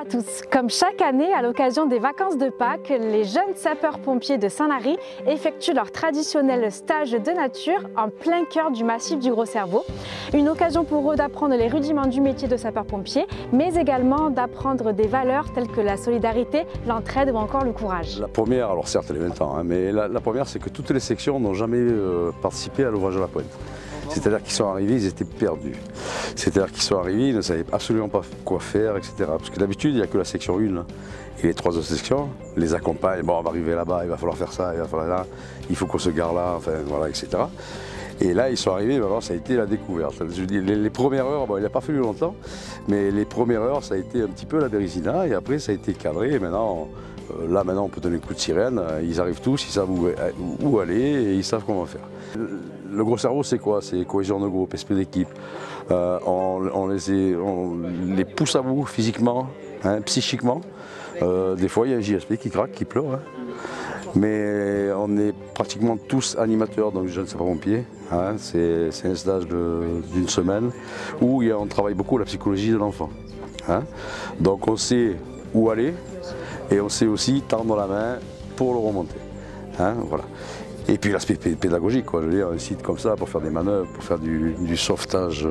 tous. Comme chaque année, à l'occasion des vacances de Pâques, les jeunes sapeurs-pompiers de Saint-Lary effectuent leur traditionnel stage de nature en plein cœur du massif du Gros Cerveau. Une occasion pour eux d'apprendre les rudiments du métier de sapeur-pompier, mais également d'apprendre des valeurs telles que la solidarité, l'entraide ou encore le courage. La première, alors certes elle est 20 ans, mais la première c'est que toutes les sections n'ont jamais participé à l'ouvrage de la pointe. C'est-à-dire qu'ils sont arrivés, ils étaient perdus. C'est-à-dire qu'ils sont arrivés, ils ne savaient absolument pas quoi faire, etc. Parce que d'habitude, il n'y a que la section 1 et les 3 autres sections les accompagnent. Bon, on va arriver là-bas, il va falloir faire ça, il va falloir là, il faut qu'on se gare là, enfin voilà, etc. Et là, ils sont arrivés, alors ça a été la découverte. Je dis, les premières heures, bon, il n'a pas fallu longtemps, mais les premières heures, ça a été un petit peu la bérésina, et après, ça a été cadré, et maintenant, maintenant, on peut donner un coup de sirène, ils arrivent tous, ils savent où aller, et ils savent comment faire. Le Gros Cerveau, c'est quoi? C'est cohésion de groupe, esprit d'équipe. On les pousse à bout physiquement, psychiquement. Des fois, il y a un JSP qui craque, qui pleure. Mais on est pratiquement tous animateurs dans le jeune sapeur-pompier. C'est un stage d'une semaine où on travaille beaucoup la psychologie de l'enfant. Donc on sait où aller et on sait aussi tendre la main pour le remonter. Voilà. Et puis l'aspect pédagogique, quoi. Je veux dire, un site comme ça pour faire des manœuvres, pour faire du sauvetage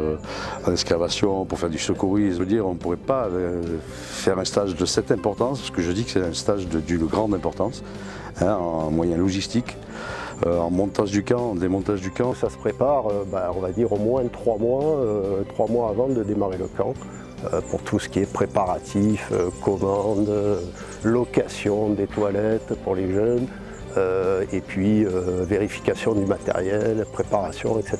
en excavation, pour faire du secourisme, je veux dire, on ne pourrait pas faire un stage de cette importance, parce que je dis que c'est un stage d'une grande importance, en moyens logistiques, en montage du camp, en démontage du camp. Ça se prépare, on va dire au moins 3 mois avant de démarrer le camp. Pour tout ce qui est préparatif, commande, location des toilettes pour les jeunes, et puis vérification du matériel, préparation, etc.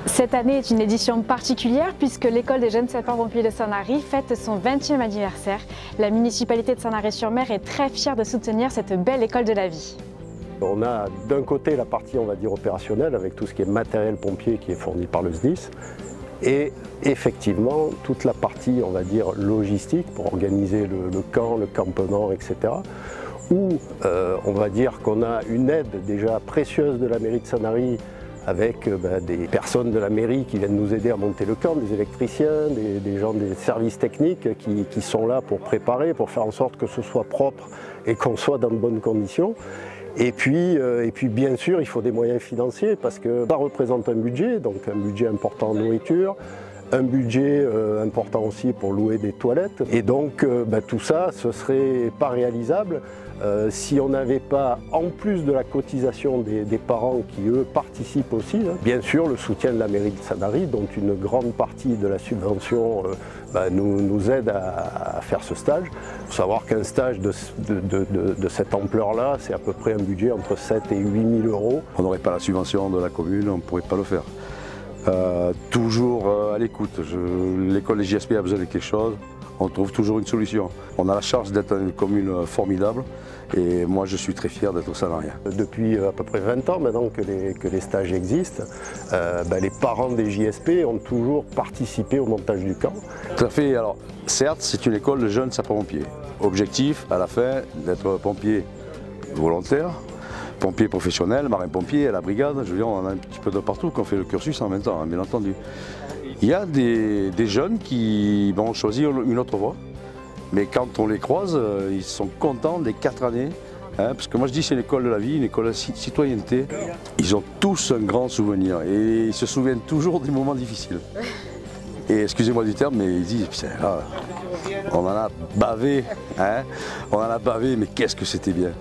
Cette année est une édition particulière puisque l'école des jeunes sapeurs-pompiers de Saint-Lary fête son 20e anniversaire. La municipalité de Saint-Lary-sur-Mer est très fière de soutenir cette belle école de la vie. On a d'un côté la partie, on va dire, opérationnelle avec tout ce qui est matériel pompier qui est fourni par le SDIS. Et effectivement, toute la partie, on va dire, logistique pour organiser le camp, le campement, etc. Où on va dire qu'on a une aide déjà précieuse de la mairie de Saint-Lary avec des personnes de la mairie qui viennent nous aider à monter le camp, des électriciens, des gens des services techniques qui sont là pour préparer, pour faire en sorte que ce soit propre et qu'on soit dans de bonnes conditions. Et puis bien sûr, il faut des moyens financiers parce que ça représente un budget, donc un budget important en nourriture, un budget important aussi pour louer des toilettes. Et donc tout ça, ce serait pas réalisable si on n'avait pas, en plus de la cotisation des parents qui eux participent aussi, bien sûr le soutien de la mairie de Saint-Lary, dont une grande partie de la subvention nous aide à faire ce stage. Il faut savoir qu'un stage de cette ampleur-là, c'est à peu près un budget entre 7 et 8 000 euros. On n'aurait pas la subvention de la commune, on ne pourrait pas le faire. Toujours à l'écoute. L'école des JSP a besoin de quelque chose, on trouve toujours une solution. On a la chance d'être une commune formidable et moi je suis très fier d'être salarié. Depuis à peu près 20 ans maintenant que les stages existent, les parents des JSP ont toujours participé au montage du camp. Tout à fait. Alors certes, c'est une école de jeunes sapeurs-pompiers. Objectif à la fin d'être pompier volontaire, pompiers professionnels, marins-pompiers, à la brigade, je veux dire, on en a un petit peu de partout qu'on fait le cursus en même temps, bien entendu. Il y a des jeunes qui vont choisir une autre voie, mais quand on les croise, ils sont contents des 4 années, parce que moi je dis c'est l'école de la vie, une école de citoyenneté. Ils ont tous un grand souvenir et ils se souviennent toujours des moments difficiles. Et excusez-moi du terme, mais ils disent, là, on en a bavé, on en a bavé, mais qu'est-ce que c'était bien.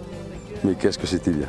Mais qu'est-ce que c'était bien.